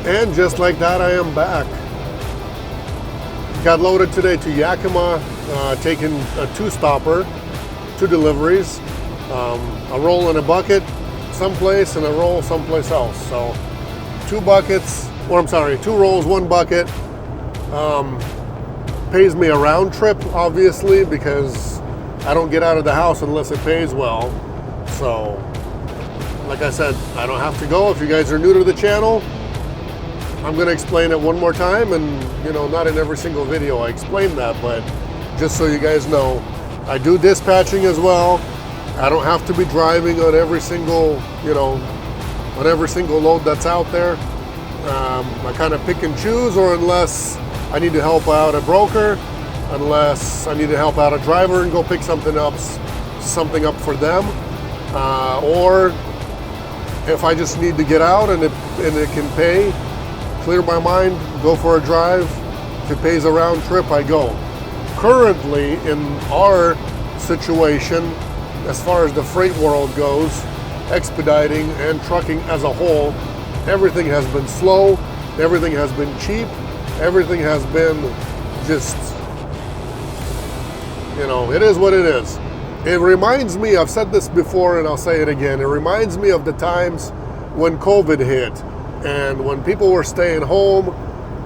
And just like that, I am back. Got loaded today to Yakima, taking a 2-stopper, 2 deliveries, a roll in a bucket someplace and a roll someplace else. So 2 rolls, 1 bucket. Pays me a round trip, obviously, because I don't get out of the house unless it pays well. So, like I said, I don't have to go. If you guys are new to the channel, I'm going to explain it one more time, and not in every single video I explain that, but just so you guys know, I do dispatching as well. I don't have to be driving on every single, on every single load that's out there. I kind of pick and choose, or unless I need to help out a broker, unless I need to help out a driver and go pick something up for them, or if I just need to get out and it can pay, clear my mind, go for a drive. If it pays a round trip, I go. Currently, in our situation, as far as the freight world goes, expediting and trucking as a whole, everything has been slow, everything has been cheap, everything has been just, it is what it is. It reminds me, I've said this before and I'll say it again, it reminds me of the times when COVID hit, and when people were staying home,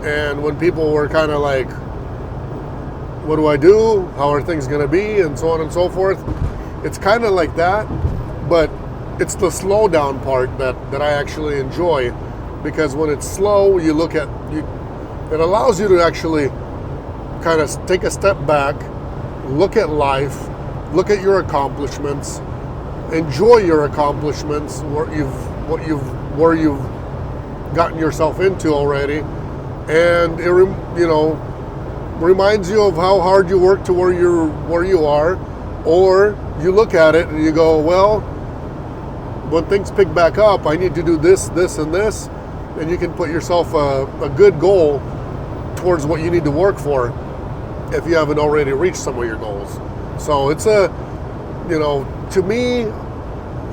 and when people were kind of like, what do I do? How are things going to be? And so on and so forth. It's kind of like that, but it's the slow down part that I actually enjoy, because when it's slow, it allows you to actually kind of take a step back, look at life, look at your accomplishments, enjoy your accomplishments, where you've gotten yourself into already, and it reminds you of how hard you work to where you are, or you look at it and you go, well, when things pick back up, I need to do this, this, and this, and you can put yourself a good goal towards what you need to work for if you haven't already reached some of your goals. So it's to me,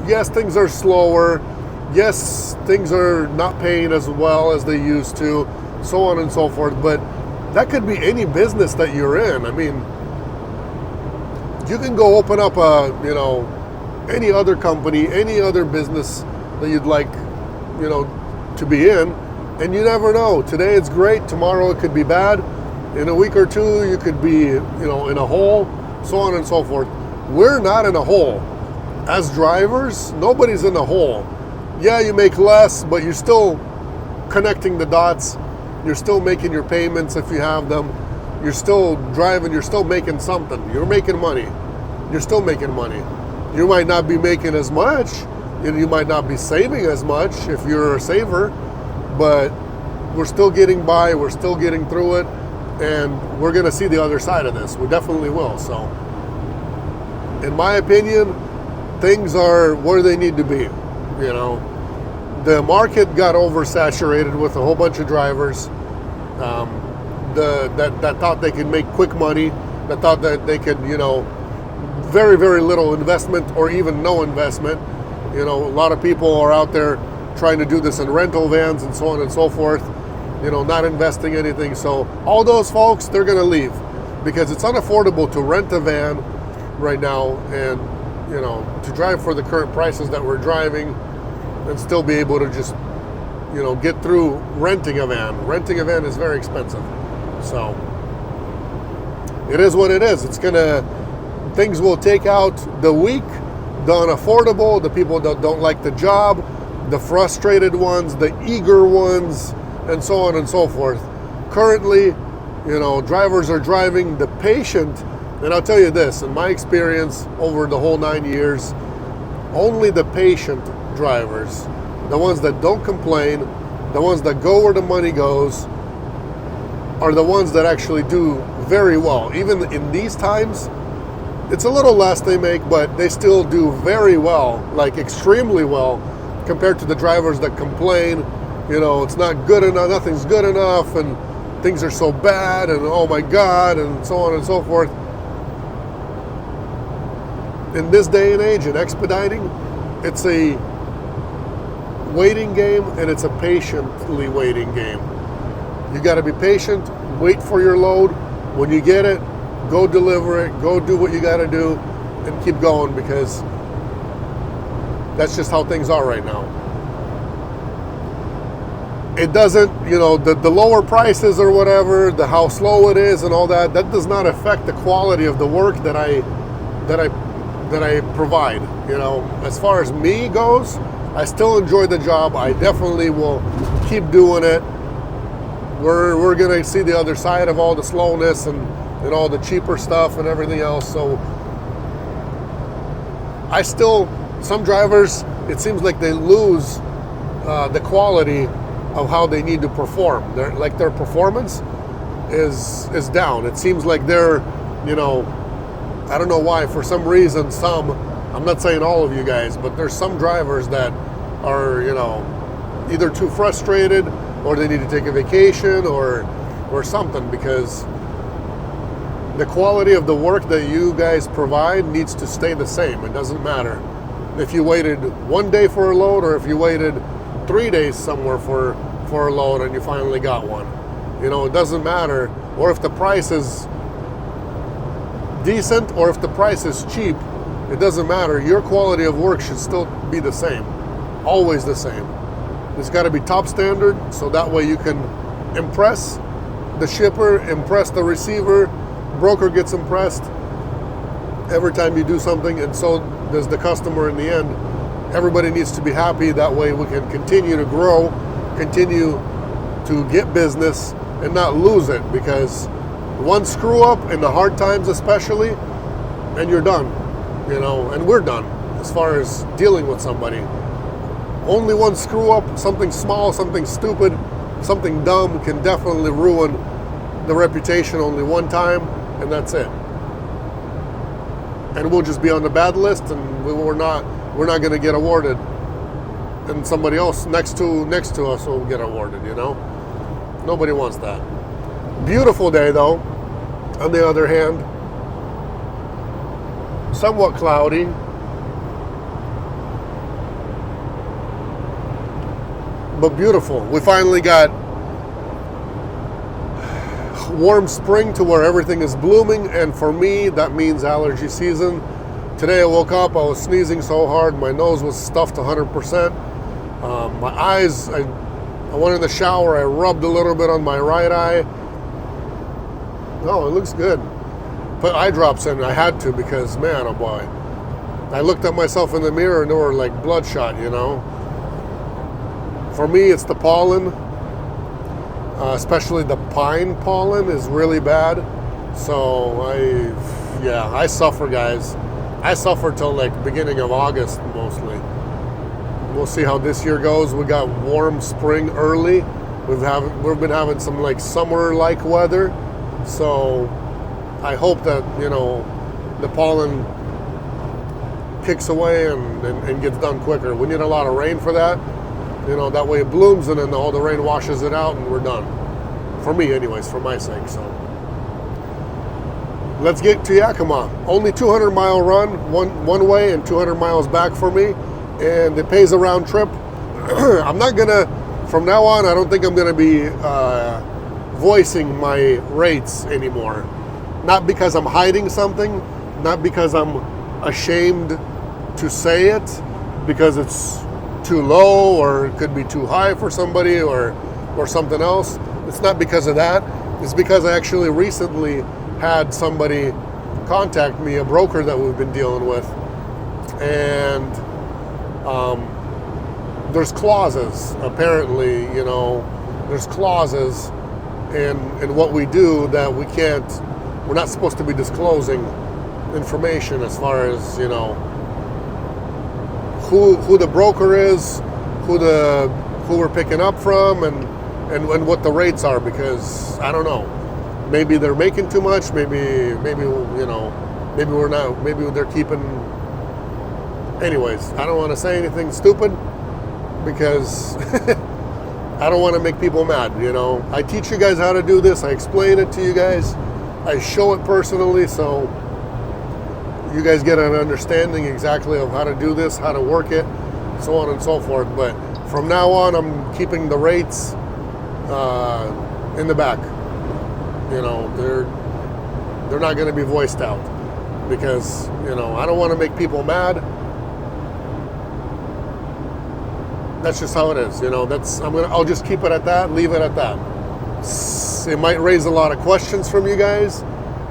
yes, things are slower. Yes, things are not paying as well as they used to, so on and so forth, but that could be any business that you're in. I mean, you can go open up any other company, any other business that you'd like, to be in, and you never know. Today it's great, tomorrow it could be bad. In a week or two, you could be, in a hole, so on and so forth. We're not in a hole. As drivers, nobody's in a hole. Yeah, you make less, but you're still connecting the dots. You're still making your payments if you have them. You're still driving. You're still making something. You're making money. You're still making money. You might not be making as much, and you might not be saving as much if you're a saver, but we're still getting by. We're still getting through it, and we're going to see the other side of this. We definitely will. So, in my opinion, things are where they need to be. The market got oversaturated with a whole bunch of drivers that thought they could make quick money, that thought that they could, very, very little investment or even no investment. A lot of people are out there trying to do this in rental vans and so on and so forth, not investing anything. So all those folks, they're going to leave, because it's unaffordable to rent a van right now, and to drive for the current prices that we're driving and still be able to just, get through renting a van. Renting a van is very expensive. So it is what it is. Things will take out the weak, the unaffordable, the people that don't like the job, the frustrated ones, the eager ones, and so on and so forth. Currently, drivers are driving the patient. And I'll tell you this, in my experience over the whole 9 years, only the patient drivers, the ones that don't complain, the ones that go where the money goes, are the ones that actually do very well. Even in these times, it's a little less they make, but they still do very well, like extremely well, compared to the drivers that complain, it's not good enough, nothing's good enough, and things are so bad, and oh my God, and so on and so forth. In this day and age, in expediting, it's a waiting game, and it's a patiently waiting game. You got to be patient, wait for your load. When you get it, go deliver it, go do what you got to do, and keep going, because that's just how things are right now. It doesn't, the lower prices or whatever, the how slow it is and all that does not affect the quality of the work that I provide. As far as me goes, I still enjoy the job. I definitely will keep doing it. We're gonna see the other side of all the slowness and all the cheaper stuff and everything else. So some drivers, it seems like they lose the quality of how they need to perform. Their performance is down. It seems like they're, I don't know why, for some reason, I'm not saying all of you guys, but there's some drivers that are, either too frustrated, or they need to take a vacation or something, because the quality of the work that you guys provide needs to stay the same. It doesn't matter if you waited 1 day for a load, or if you waited 3 days somewhere for a load and you finally got one. It doesn't matter. Or if the price is decent, or if the price is cheap, it doesn't matter. Your quality of work should still be the same. Always the same. It's got to be top standard, so that way you can impress the shipper, impress the receiver, broker gets impressed every time you do something, and so does the customer in the end. Everybody needs to be happy. That way we can continue to grow, continue to get business, and not lose it, because one screw up in the hard times especially, and you're done, and we're done as far as dealing with somebody. Only one screw up, something small, something stupid, something dumb, can definitely ruin the reputation only one time, and that's it. And we'll just be on the bad list, and we're not going to get awarded, and somebody else next to us will get awarded. Nobody wants that. Beautiful day though. On the other hand, somewhat cloudy. But beautiful. We finally got warm spring to where everything is blooming, and for me that means allergy season. Today I woke up, I was sneezing so hard, my nose was stuffed 100%. My eyes, I went in the shower, I rubbed a little bit on my right eye. Oh, it looks good. Put eye drops in, I had to, because man, oh boy. I looked at myself in the mirror and they were like bloodshot, For me, it's the pollen, especially the pine pollen is really bad. So I suffer, guys. I suffer till like beginning of August mostly. We'll see how this year goes. We got warm spring early. We've been having some like summer-like weather. So I hope that, the pollen kicks away and gets done quicker. We need a lot of rain for that. That way it blooms, and then all the rain washes it out, and we're done. For me, anyways, for my sake. So let's get to Yakima. Only 200-mile run, one way, and 200 miles back for me, and it pays a round trip. I'm not gonna, from now on, I don't think I'm gonna be voicing my rates anymore. Not because I'm hiding something, not because I'm ashamed to say it, because it's too low or it could be too high for somebody or something else. It's not because of that. It's because I actually recently had somebody contact me, a broker that we've been dealing with, and there's clauses, apparently, there's clauses in what we do that we're not supposed to be disclosing information as far as, who the broker is, who we're picking up from, and what the rates are, because I don't know. Maybe they're making too much, maybe we're not, maybe they're keeping. Anyways, I don't want to say anything stupid, because I don't want to make people mad, I teach you guys how to do this, I explain it to you guys, I show it personally, so you guys get an understanding exactly of how to do this, how to work it, so on and so forth. But From now on, I'm keeping the rates in the back. You know, they're not going to be voiced out because, you know, I don't want to make people mad. That's just how it is. You know, I'll just keep it at that, leave it at that. It might raise a lot of questions from you guys.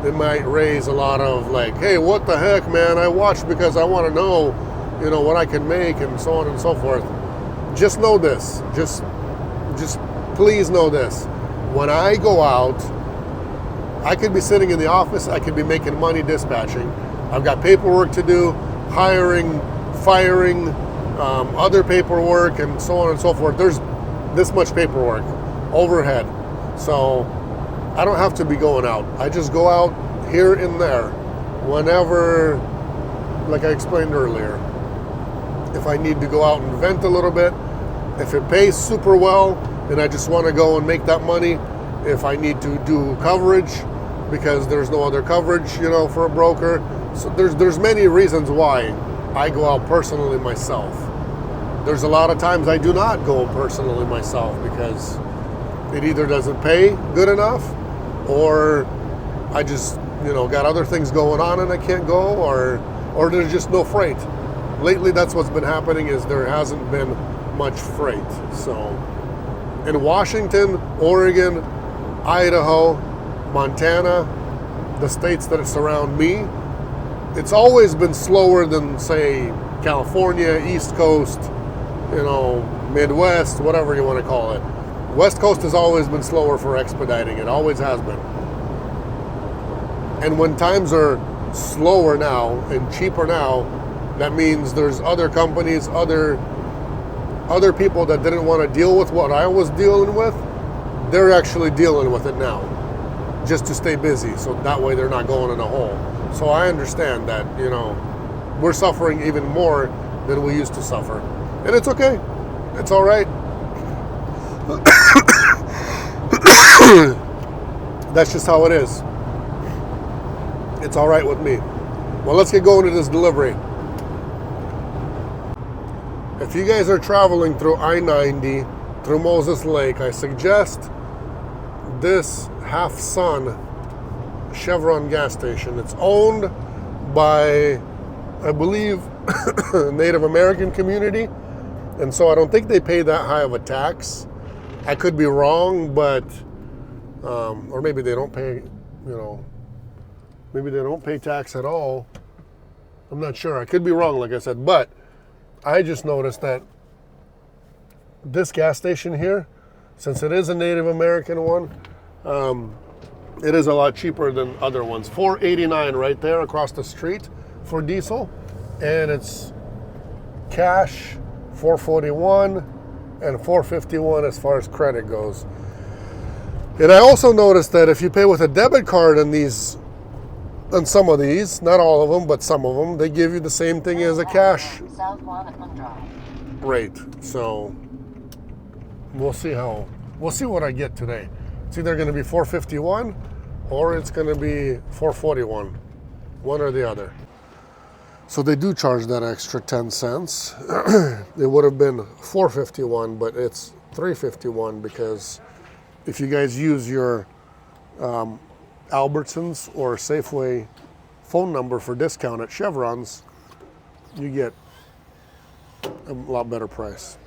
It might raise a lot of like, hey, what the heck, man? I watch because I want to know, you know, what I can make and so on and so forth. Just know this. Just please know this. When I go out, I could be sitting in the office. I could be making money dispatching. I've got paperwork to do, hiring, firing, other paperwork, and so on and so forth. There's this much paperwork overhead. So I don't have to be going out. I just go out here and there whenever, like I explained earlier. If I need to go out and vent a little bit, if it pays super well, then I just want to go and make that money. If I need to do coverage because there's no other coverage, you know, for a broker. So there's many reasons why I go out personally myself. There's a lot of times I do not go personally myself because it either doesn't pay good enough, or I just, you know, got other things going on and I can't go, or there's just no freight. Lately, that's what's been happening, is there hasn't been much freight. So in Washington, Oregon, Idaho, Montana, the states that surround me, it's always been slower than, say, California, East Coast, you know, Midwest, whatever you want to call it. West Coast has always been slower for expediting. It always has been. And when times are slower now and cheaper now, that means there's other companies, other people that didn't want to deal with what I was dealing with. They're actually dealing with it now, just to stay busy. So that way they're not going in a hole. So I understand that, you know, we're suffering even more than we used to suffer. And it's okay. It's all right. That's just how it is. It's all right with me. Well, let's get going to this delivery. If you guys are traveling through I-90 through Moses Lake, I suggest this Half Sun Chevron gas station. It's owned by, I believe, Native American community, and so I don't think they pay that high of a tax. I could be wrong, but or maybe they don't pay, you know, maybe they don't pay tax at all. I'm not sure. I could be wrong, like I said, but I just noticed that this gas station here, since it is a Native American one, it is a lot cheaper than other ones. $4.89 right there across the street for diesel, and it's cash $4.41 and $4.51 as far as credit goes. And I also noticed that if you pay with a debit card on some of these, not all of them, but some of them, they give you the same thing as a cash rate. So we'll see what I get today. It's either going to be $4.51 or it's going to be $4.41, one or the other. So they do charge that extra 10 cents. It would have been $4.51, but it's $3.51 because if you guys use your Albertsons or Safeway phone number for discount at Chevrons, you get a lot better price.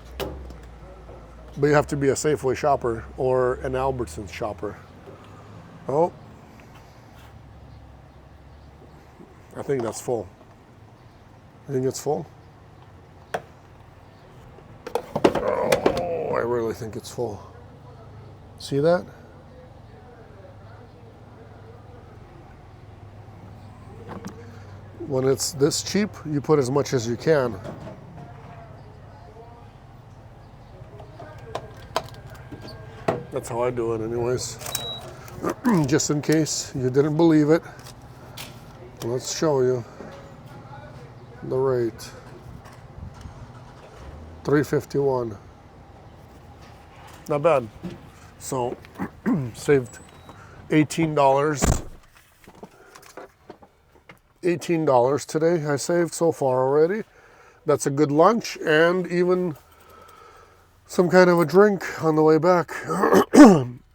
But you have to be a Safeway shopper or an Albertsons shopper. Oh, I think that's full. I think it's full. Oh, I really think it's full. See that? When it's this cheap, you put as much as you can. That's how I do it anyways. Just in case you didn't believe it, let's show you the rate. $3.51. Not bad. So saved $18. $18 today I saved so far already. That's a good lunch and even some kind of a drink on the way back.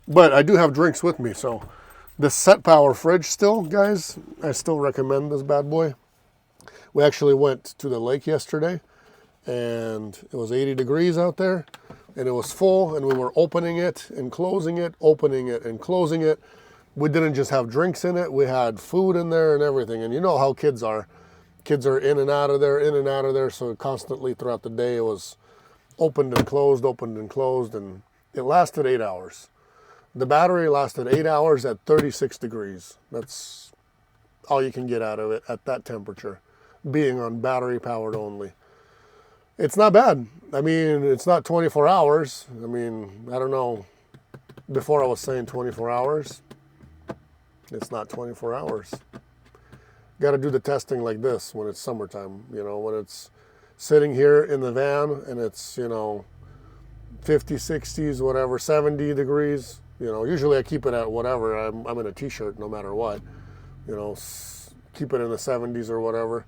But I do have drinks with me, so this Set Power fridge still, guys, I still recommend this bad boy. We actually went to the lake yesterday, and it was 80 degrees out there, and it was full, and we were opening it and closing it, opening it and closing it. We didn't just have drinks in it, we had food in there and everything. And you know how kids are. Kids are in and out of there, in and out of there, so constantly throughout the day it was opened and closed, and it lasted 8 hours. The battery lasted 8 hours at 36 degrees. That's all you can get out of it at that temperature, being on battery powered only. It's not bad. I mean, it's not 24 hours. I mean, I don't know. Before I was saying 24 hours. It's not 24 hours. Got to do the testing like this when it's summertime. You know, when it's sitting here in the van and it's, 50, 60s, whatever, 70 degrees. Usually I keep it at whatever. I'm in a t-shirt no matter what. Keep it in the 70s or whatever.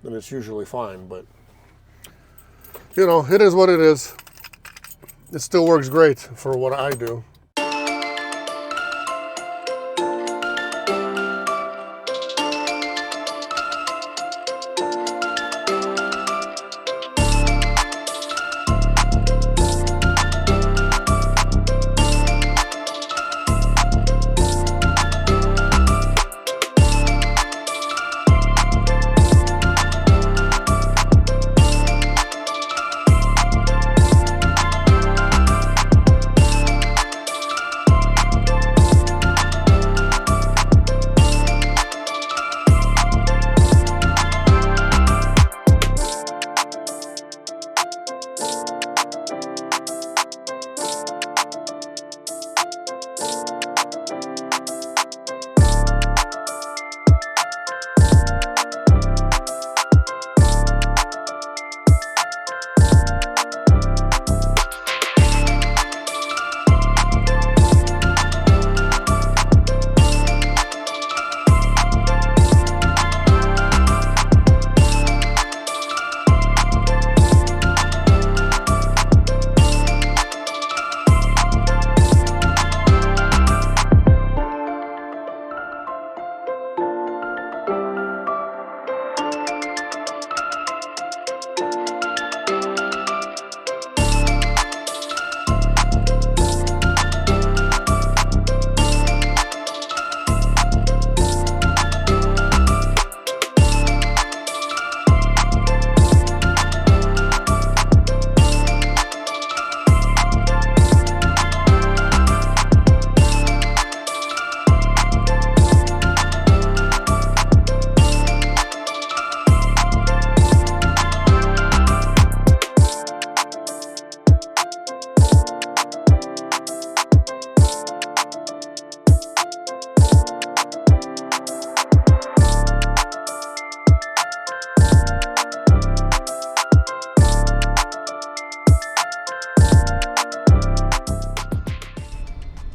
And it's usually fine. But, it is what it is. It still works great for what I do.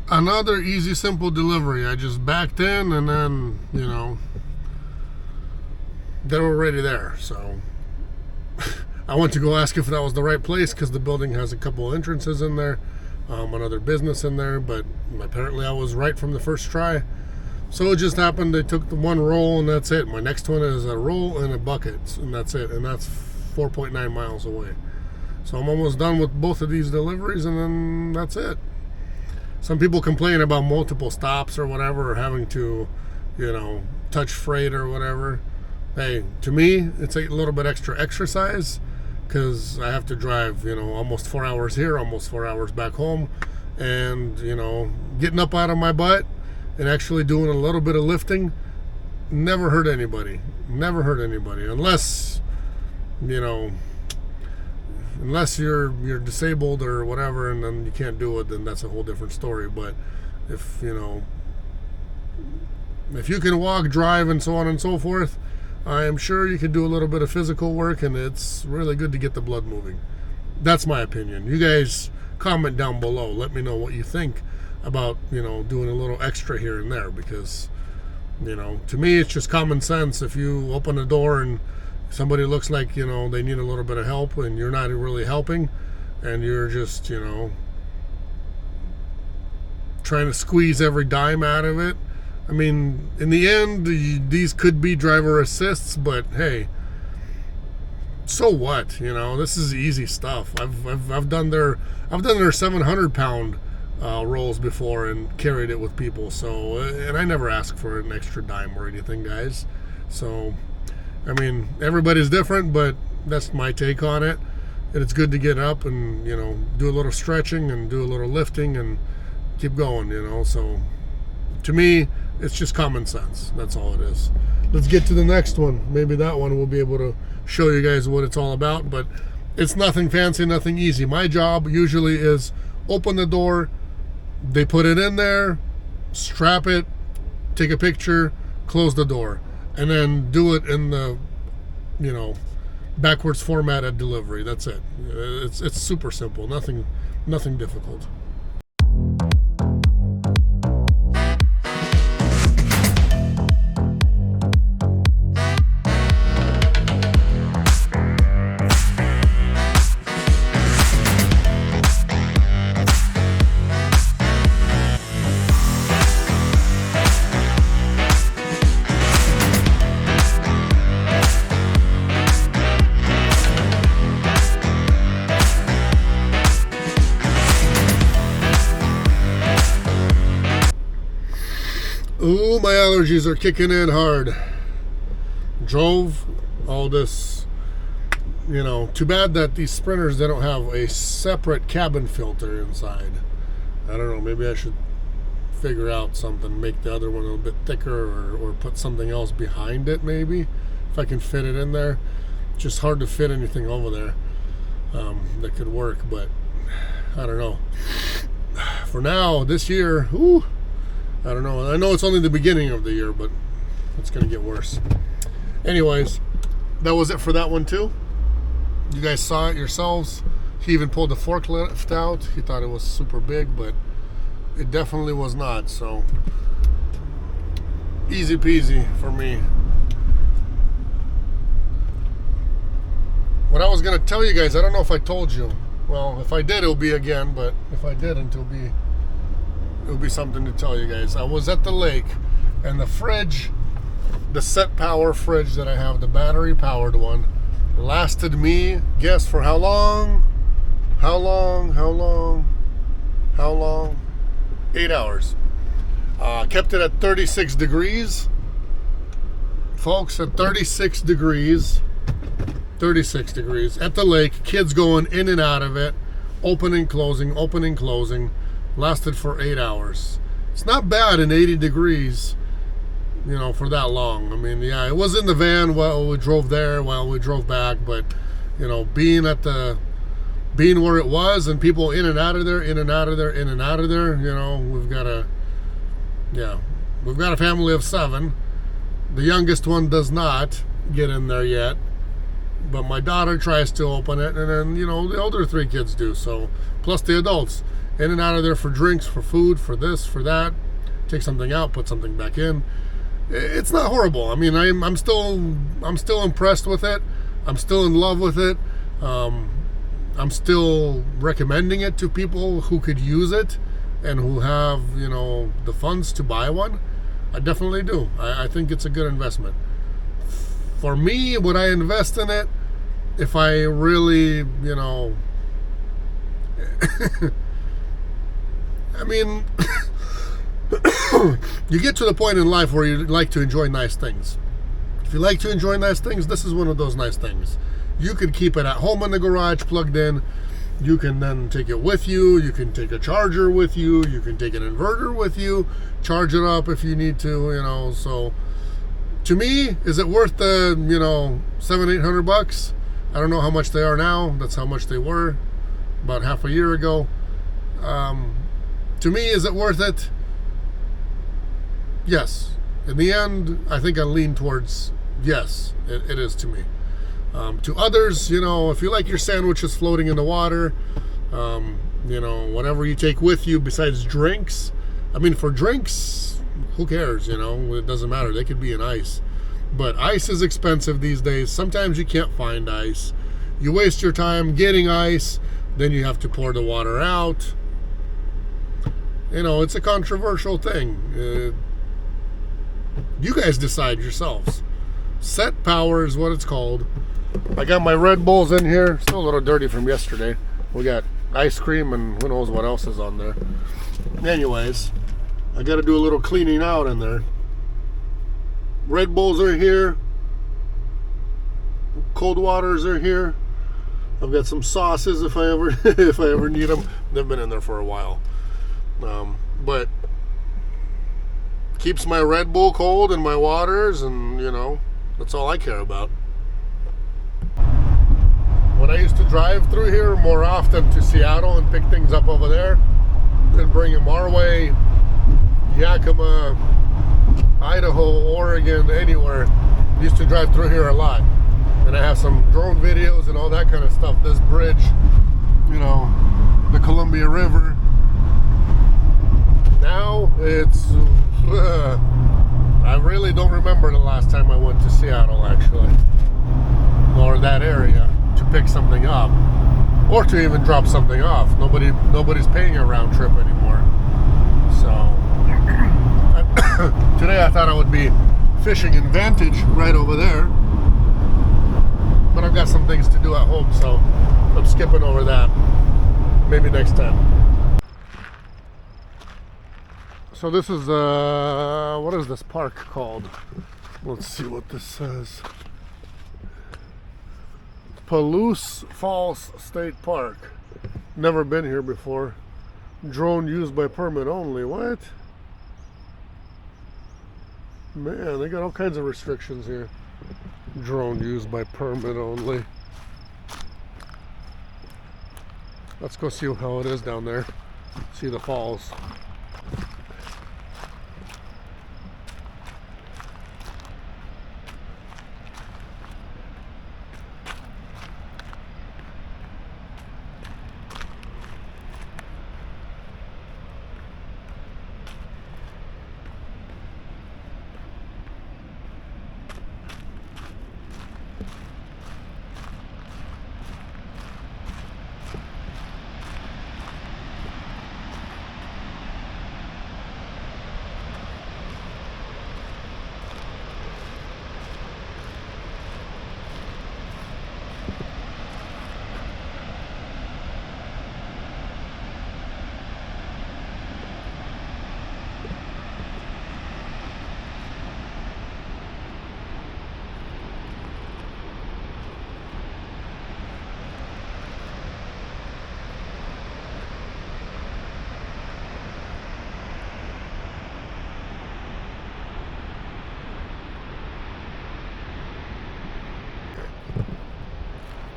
Another easy, simple delivery. I just backed in and then, they were already there. So I went to go ask if that was the right place because the building has a couple of entrances in there, another business in there, but apparently I was right from the first try. So it just happened they took the one roll and that's it. My next one is a roll and a bucket and that's it. And that's 4.9 miles away. So I'm almost done with both of these deliveries and then that's it. Some people complain about multiple stops or whatever, or having to, touch freight or whatever. Hey, to me, it's a little bit extra exercise because I have to drive, almost 4 hours here, almost 4 hours back home. And, getting up out of my butt and actually doing a little bit of lifting never hurt anybody. Never hurt anybody. Unless you're disabled or whatever and then you can't do it, then that's a whole different story. But if you can walk, drive, and so on and so forth, I am sure you can do a little bit of physical work, and it's really good to get the blood moving. That's my opinion. You guys comment down below. Let me know what you think about, doing a little extra here and there, because, to me, it's just common sense. If you open a door and somebody looks like, they need a little bit of help and you're not really helping, and you're just, trying to squeeze every dime out of it. I mean, in the end, these could be driver assists, but hey, so what? This is easy stuff. I've done their 700-pound rolls before and carried it with people. So, and I never ask for an extra dime or anything, guys. So, I mean, everybody's different, but that's my take on it. And it's good to get up and do a little stretching and do a little lifting and keep going. So, to me, it's just common sense. That's all it is. Let's get to the next one. Maybe that one will be able to show you guys what it's all about, but it's nothing fancy, nothing easy. My job usually is open the door, they put it in there, strap it, take a picture, close the door, and then do it in the backwards format at delivery. That's it. It's super simple. Nothing difficult. Ooh, my allergies are kicking in hard. Drove all this, too bad that these Sprinters, they don't have a separate cabin filter inside. I don't know, maybe I should figure out something, make the other one a little bit thicker or put something else behind it maybe, if I can fit it in there. Just hard to fit anything over there that could work, but I don't know. For now, this year, I don't know. I know it's only the beginning of the year, but it's going to get worse. Anyways, that was it for that one too. You guys saw it yourselves. He even pulled the forklift out. He thought it was super big, but it definitely was not. So, easy peasy for me. What I was going to tell you guys, I don't know if I told you. Well, if I did, it'll be again, but if I didn't, it'll be something to tell you guys. I was at the lake, and the fridge, the set power fridge that I have, the battery powered one, lasted me, guess for how long? 8 hours. Kept it at 36 degrees. Folks, at 36 degrees at the lake, kids going in and out of it, opening, closing, lasted for 8 hours. It's not bad in 80 degrees, for that long. I mean, yeah, it was in the van while we drove there, while we drove back, but, being where it was and people in and out of there, we've got a family of 7. The youngest one does not get in there yet, but my daughter tries to open it, and then, the older 3 kids do, so, plus the adults. In and out of there for drinks, for food, for this, for that. Take something out, put something back in. It's not horrible. I mean, I'm still impressed with it. I'm still in love with it. I'm still recommending it to people who could use it and who have, the funds to buy one. I definitely do. I think it's a good investment. For me, would I invest in it if I really, I mean, you get to the point in life where you like to enjoy nice things. If you like to enjoy nice things, this is one of those nice things. You could keep it at home in the garage plugged in. You can then take it with you. You can take a charger with you. You can take an inverter with you. Charge it up if you need to, So, to me, is it worth the, $700-800? I don't know how much they are now. That's how much they were about half a year ago. To me, is it worth it? Yes. In the end, I think I lean towards yes, it is to me. To others, if you like your sandwiches floating in the water, whatever you take with you besides drinks. I mean, for drinks, who cares, It doesn't matter. They could be in ice. But ice is expensive these days. Sometimes you can't find ice. You waste your time getting ice, Then you have to pour the water out. You know, it's a controversial thing. You guys decide yourselves. Set power is what it's called. I got my Red Bulls in here. Still a little dirty from yesterday. We got ice cream and who knows what else is on there. Anyways, I got to do a little cleaning out in there. Red Bulls are here. Cold waters are here. I've got some sauces if I ever need them. They've been in there for a while. But keeps my Red Bull cold and my waters, and you know, that's all I care about. When I used to drive through here more often to Seattle and pick things up over there and bring them our way, Yakima, Idaho, Oregon, anywhere, used to drive through here a lot. And I have some drone videos and all that kind of stuff. This bridge, you know, the Columbia River. Now it's I really don't remember the last time I went to Seattle, actually, or that area, to pick something up or to even drop something off. Nobody's paying a round trip anymore. So today I thought I would be fishing in Vantage right over there, but I've got some things to do at home, so I'm skipping over that. Maybe next time. So this is what is this park called? Let's see what this says. Palouse Falls State Park. Never been here before. Drone used by permit only. What? Man, they got all kinds of restrictions here. Drone used by permit only. Let's go see how it is down there. See the falls.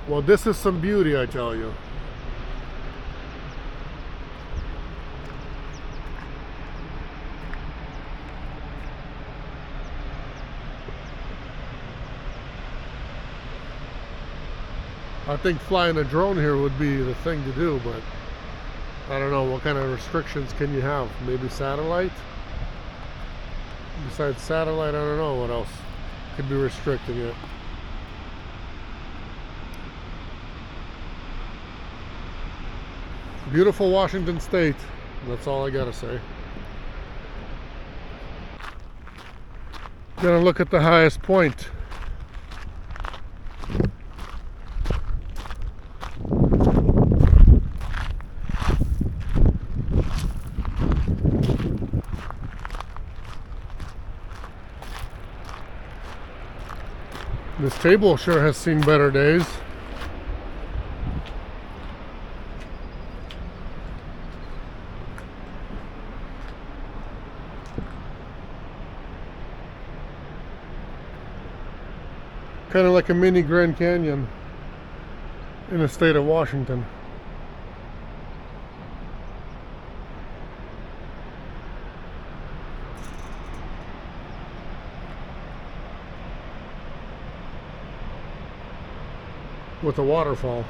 Well, this is some beauty, I tell you. I think flying a drone here would be the thing to do, but I don't know, what kind of restrictions can you have? Maybe satellite? Besides satellite, I don't know what else could be restricting it. Beautiful Washington State. That's all I gotta say. Gonna look at the highest point. This table sure has seen better days. Kind of like a mini Grand Canyon in the state of Washington. With a waterfall.